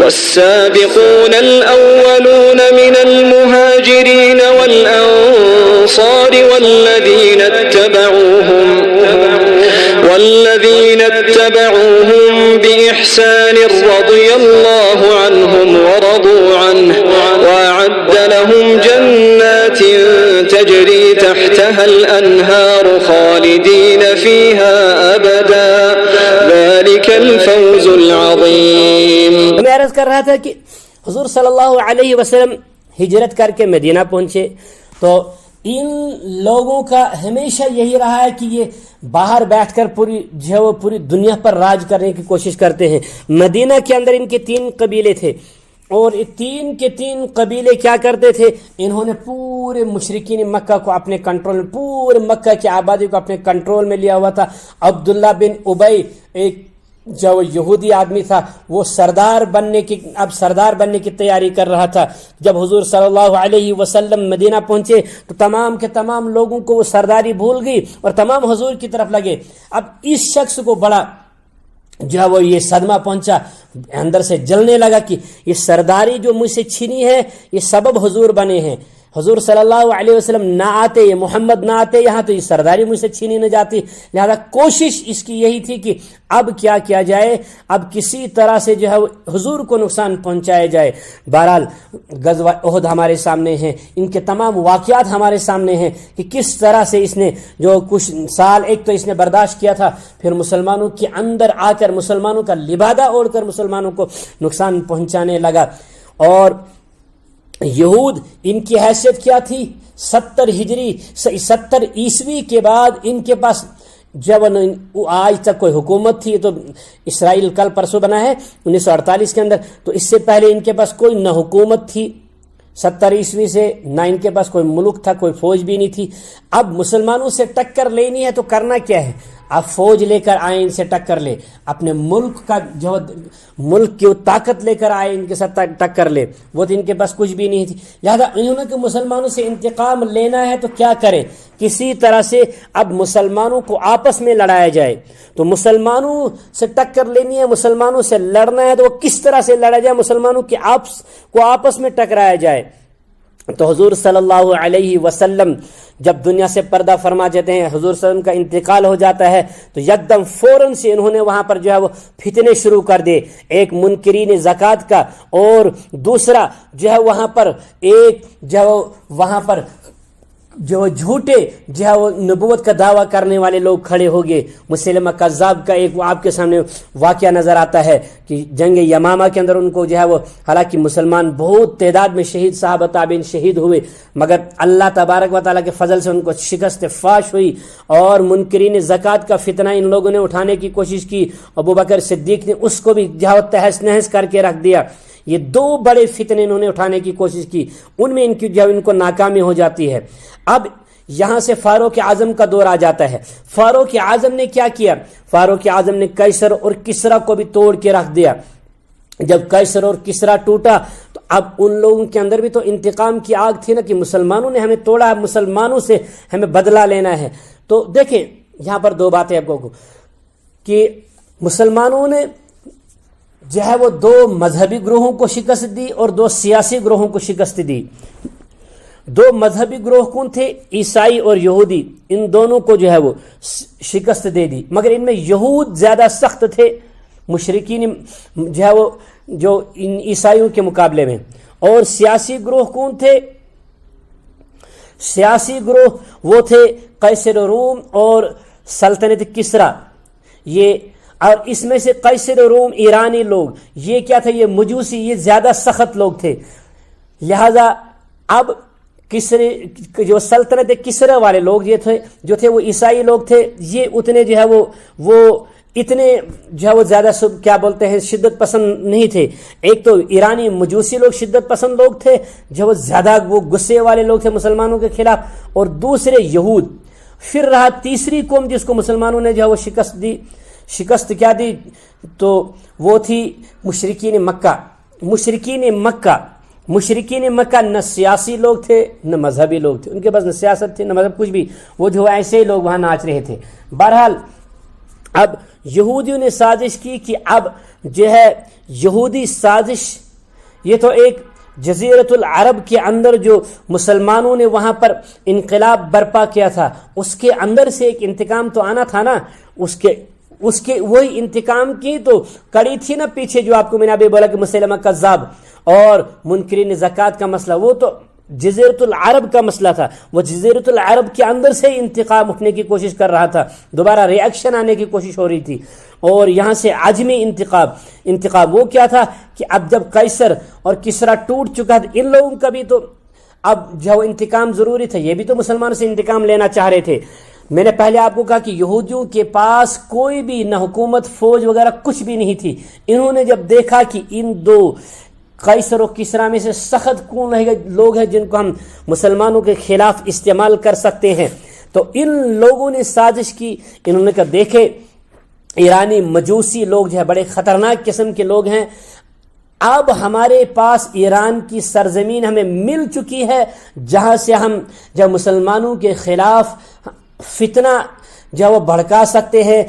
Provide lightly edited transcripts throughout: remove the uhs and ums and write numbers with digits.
والسابقون الأولون من المهاجرين والأنصار والذين اتبعوهم بإحسان رضي الله عنهم ورضوا عنه وأعد لهم جنات تجري تحتها الأنهار خالدين فيها أبدا ذلك الفوز العظيم. میں عرض کر رہا تھا کہ حضور صلی اللہ علیہ وسلم ہجرت کر کے مدینہ پہنچے تو ان لوگوں کا ہمیشہ یہی رہا ہے کہ یہ باہر بیٹھ کر پوری دنیا پر راج کرنے کی کوشش کرتے ہیں. مدینہ کے اندر ان کے 3 قبیلے تھے اور 3 کے 3 قبیلے کیا کرتے تھے, انہوں نے پورے مشرکین مکہ کو اپنے کنٹرول میں, پورے مکہ کی آبادی کو اپنے کنٹرول میں لیا ہوا تھا. عبداللہ بن ابی ایک جو یہودی آدمی تھا وہ سردار بننے کی تیاری کر رہا تھا. جب حضور صلی اللہ علیہ وسلم مدینہ پہنچے تو تمام کے تمام لوگوں کو وہ سرداری بھول گئی اور تمام حضور کی طرف لگے. اب اس شخص کو بڑا جو ہے وہ یہ صدمہ پہنچا, اندر سے جلنے لگا کہ یہ سرداری جو مجھ سے چھینی ہے یہ سبب حضور بنے ہیں. حضور صلی اللہ علیہ وسلم نہ آتے, یہ محمد نہ آتے یہاں تو یہ سرداری مجھ سے چھینی نہ جاتی. لہذا کوشش اس کی یہی تھی کہ اب کیا کیا جائے, اب کسی طرح سے جو ہے حضور کو نقصان پہنچایا جائے. بہرحال غزوہ احد ہمارے سامنے ہیں, ان کے تمام واقعات ہمارے سامنے ہیں کہ کس طرح سے اس نے جو کچھ سال ایک تو اس نے برداشت کیا تھا, پھر مسلمانوں کے اندر آ کر مسلمانوں کا لبادہ اوڑھ کر مسلمانوں کو نقصان پہنچانے لگا. اور یہود ان کی حیثیت کیا تھی, 70 عیسوی کے بعد ان کے پاس جب آج تک کوئی حکومت تھی تو اسرائیل کل پرسوں بنا ہے 1948 کے اندر, تو اس سے پہلے ان کے پاس کوئی نہ حکومت تھی 70 عیسوی سے, نہ ان کے پاس کوئی ملک تھا, کوئی فوج بھی نہیں تھی. اب مسلمانوں سے ٹکر لینی ہے تو کرنا کیا ہے, اب فوج لے کر آئے ان سے ٹکر لے, اپنے ملک کا جو ملک کی طاقت لے کر آئے ان کے ساتھ ٹکر لے, وہ تو ان کے پاس کچھ بھی نہیں تھی. لہذا انہوں نے کہ مسلمانوں سے انتقام لینا ہے تو کیا کریں, کسی طرح سے اب مسلمانوں کو آپس میں لڑایا جائے. تو مسلمانوں سے ٹکر لینی ہے, مسلمانوں سے لڑنا ہے تو وہ کس طرح سے لڑا جائے, مسلمانوں کے آپس میں ٹکرایا جائے. تو حضور صلی اللہ علیہ وسلم جب دنیا سے پردہ فرما جاتے ہیں, حضور صلی اللہ علیہ وسلم کا انتقال ہو جاتا ہے, تو یکدم فوراً سے انہوں نے وہاں پر جو ہے وہ فتنے شروع کر دے. ایک منکرین زکوٰۃ کا اور دوسرا جو ہے وہاں پر ایک جو جھوٹے جو ہے وہ نبوت کا دعویٰ کرنے والے لوگ کھڑے ہو گئے. مسلمہ کذاب کا ایک آپ کے سامنے واقعہ نظر آتا ہے کہ جنگ یمامہ کے اندر ان کو جو ہے وہ, حالانکہ مسلمان بہت تعداد میں شہید صحابہ تابعین شہید ہوئے, مگر اللہ تبارک و تعالیٰ کے فضل سے ان کو شکست فاش ہوئی. اور منکرین زکوٰۃ کا فتنہ ان لوگوں نے اٹھانے کی کوشش کی, ابوبکر صدیق نے اس کو بھی جو ہے تہس نہس کر کے رکھ دیا. یہ 2 بڑے فتنے انہوں نے اٹھانے کی کوشش کی, ان میں ان کو ناکامی ہو جاتی ہے. اب یہاں سے فاروق اعظم کا دور آ جاتا ہے. فاروق اعظم نے کیا کیا, فاروق اعظم نے قیصر اور کسریٰ کو بھی توڑ کے رکھ دیا. جب قیصر اور کسریٰ ٹوٹا تو اب ان لوگوں کے اندر بھی تو انتقام کی آگ تھی نا کہ مسلمانوں نے ہمیں توڑا, مسلمانوں سے ہمیں بدلہ لینا ہے. تو دیکھیں یہاں پر 2 باتیں آپ کو کہ مسلمانوں نے جو ہے وہ 2 مذہبی گروہوں کو شکست دی اور 2 سیاسی گروہوں کو شکست دی. 2 مذہبی گروہ کون تھے, عیسائی اور یہودی, ان دونوں کو جو ہے وہ شکست دے دی. مگر ان میں یہود زیادہ سخت تھے مشرکین جو ہے وہ جو ان عیسائیوں کے مقابلے میں. اور سیاسی گروہ کون تھے, سیاسی گروہ وہ تھے قیصر روم اور سلطنت کسریٰ. یہ اور اس میں سے قیصر روم ایرانی لوگ, یہ کیا تھے, یہ مجوسی, یہ زیادہ سخت لوگ تھے. لہذا اب جو سلطنت کسریٰ والے لوگ یہ تھے جو تھے وہ عیسائی لوگ تھے, یہ اتنے جو ہے وہ اتنے جو ہے وہ زیادہ کیا بولتے ہیں شدت پسند نہیں تھے. ایک تو ایرانی مجوسی لوگ شدت پسند لوگ تھے جو وہ زیادہ وہ غصے والے لوگ تھے مسلمانوں کے خلاف, اور دوسرے یہود. پھر رہا تیسری قوم جس کو مسلمانوں نے جو ہے وہ شکست کیا دی, تو وہ تھی مشرکین مکہ نہ سیاسی لوگ تھے نہ مذہبی لوگ تھے, ان کے پاس نہ سیاست تھی نہ مذہب کچھ بھی, وہ جو ایسے ہی لوگ وہاں ناچ رہے تھے. بہرحال اب یہودیوں نے سازش کی کہ اب جو ہے یہودی سازش، یہ تو ایک جزیرت العرب کے اندر جو مسلمانوں نے وہاں پر انقلاب برپا کیا تھا، اس کے اندر سے ایک انتقام تو آنا تھا نا، اس کے وہی انتقام کی تو کڑی تھی نا پیچھے، جو آپ کو میں نے ابھی بولا کہ مسلمہ کذاب اور منکرین زکوٰۃ کا مسئلہ، وہ تو جزیرت العرب کا مسئلہ تھا، وہ جزیرت العرب کے اندر سے انتقام اٹھنے کی کوشش کر رہا تھا، دوبارہ ری ایکشن آنے کی کوشش ہو رہی تھی، اور یہاں سے عجمی انتقام وہ کیا تھا کہ اب جب قیصر اور کسریٰ ٹوٹ چکا تھا، ان لوگوں کا بھی تو اب جو انتقام ضروری تھا، یہ بھی تو مسلمانوں سے انتقام لینا چاہ رہے تھے۔ میں نے پہلے آپ کو کہا کہ یہودیوں کے پاس کوئی بھی نہ حکومت، فوج وغیرہ کچھ بھی نہیں تھی، انہوں نے جب دیکھا کہ ان دو قیصر و کسریٰ میں سے سخت کون لوگ ہیں جن کو ہم مسلمانوں کے خلاف استعمال کر سکتے ہیں، تو ان لوگوں نے سازش کی، انہوں نے کہا دیکھے ایرانی مجوسی لوگ جو ہے بڑے خطرناک قسم کے لوگ ہیں، اب ہمارے پاس ایران کی سرزمین ہمیں مل چکی ہے جہاں سے ہم جب مسلمانوں کے خلاف فتنہ جو وہ بھڑکا سکتے ہیں،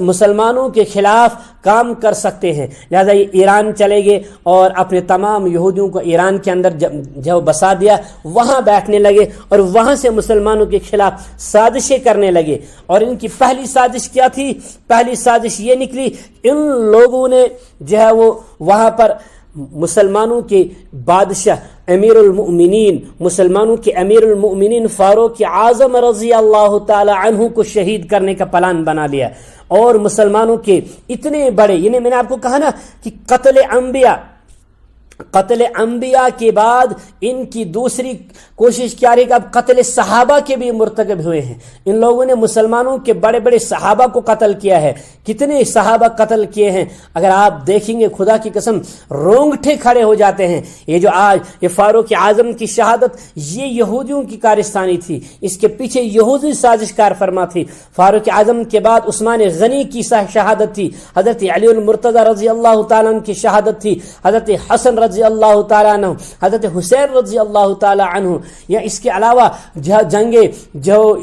مسلمانوں کے خلاف کام کر سکتے ہیں، لہذا یہ ایران چلے گئے اور اپنے تمام یہودیوں کو ایران کے اندر جو بسا دیا، وہاں بیٹھنے لگے اور وہاں سے مسلمانوں کے خلاف سازشیں کرنے لگے۔ اور ان کی پہلی سازش کیا تھی؟ پہلی سازش یہ نکلی، ان لوگوں نے جو ہے وہ وہاں پر مسلمانوں کے بادشاہ امیر المؤمنین، مسلمانوں کے امیر المؤمنین فاروق اعظم رضی اللہ تعالی عنہ کو شہید کرنے کا پلان بنا لیا، اور مسلمانوں کے اتنے بڑے، یعنی میں نے آپ کو کہا نا کہ قتل انبیاء کے بعد ان کی دوسری کوشش کیا رہی کہ اب قتل صحابہ کے بھی مرتکب ہوئے ہیں، ان لوگوں نے مسلمانوں کے بڑے بڑے صحابہ کو قتل کیا ہے، کتنے صحابہ قتل کیے ہیں، اگر آپ دیکھیں گے خدا کی قسم رونگٹے کھڑے ہو جاتے ہیں۔ یہ جو آج یہ فاروق اعظم کی شہادت، یہ یہودیوں کی کارستانی تھی، اس کے پیچھے یہودی سازش کار فرما تھی۔ فاروق اعظم کے بعد عثمان غنی کی شہادت تھی، حضرت علی المرتضی رضی اللہ تعالیٰ عنہ کی شہادت تھی، حضرت حسن رضی اللہ تعالیٰ عنہ، حضرت حسین رضی اللہ تعالیٰ عنہ، یا اس کے علاوہ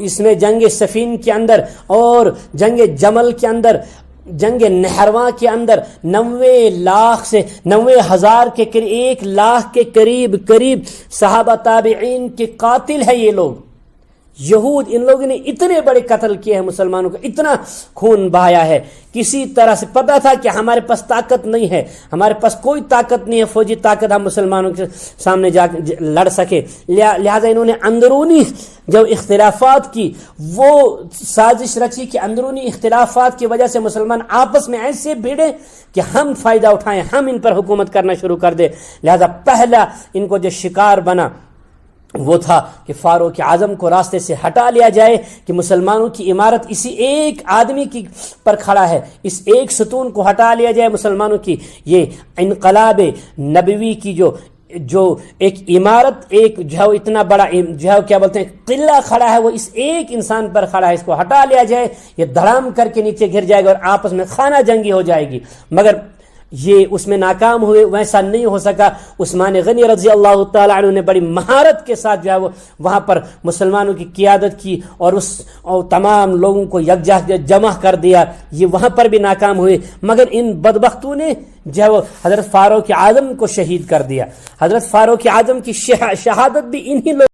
اس میں جنگ صفین کے اندر اور جنگ جمل کے اندر، جنگ نہرواں کے اندر 90,000 کے قریب 1 لاکھ کے قریب صحابہ تابعین کے قاتل ہیں یہ لوگ یہود۔ ان لوگوں نے اتنے بڑے قتل کیے ہیں مسلمانوں کا، اتنا خون بہایا ہے، کسی طرح سے پتا تھا کہ ہمارے پاس طاقت نہیں ہے، ہمارے پاس کوئی طاقت نہیں ہے، فوجی طاقت ہم مسلمانوں کے سامنے جا لڑ سکے، لہذا انہوں نے اندرونی جو اختلافات کی وہ سازش رچی کہ اندرونی اختلافات کی وجہ سے مسلمان آپس میں ایسے بھیڑے کہ ہم فائدہ اٹھائیں، ہم ان پر حکومت کرنا شروع کر دیں۔ لہذا پہلا ان کو جو شکار بنا وہ تھا کہ فاروق اعظم کو راستے سے ہٹا لیا جائے، کہ مسلمانوں کی عمارت اسی ایک آدمی کی پر کھڑا ہے، اس ایک ستون کو ہٹا لیا جائے مسلمانوں کی۔ یہ انقلاب نبوی کی جو ایک عمارت، ایک جو اتنا بڑا جو کیا بولتے ہیں قلعہ کھڑا ہے، وہ اس ایک انسان پر کھڑا ہے، اس کو ہٹا لیا جائے، یہ دھڑام کر کے نیچے گر جائے گا اور آپس میں خانہ جنگی ہو جائے گی۔ مگر یہ اس میں ناکام ہوئے، ویسا نہیں ہو سکا۔ عثمان غنی رضی اللہ تعالیٰ عنہ نے بڑی مہارت کے ساتھ جو ہے وہ وہاں پر مسلمانوں کی قیادت کی اور تمام لوگوں کو یکجا جمع کر دیا، یہ وہاں پر بھی ناکام ہوئے۔ مگر ان بدبختوں نے جو ہے وہ حضرت فاروق اعظم کو شہید کر دیا۔ حضرت فاروق اعظم کی شہادت بھی انہی لوگ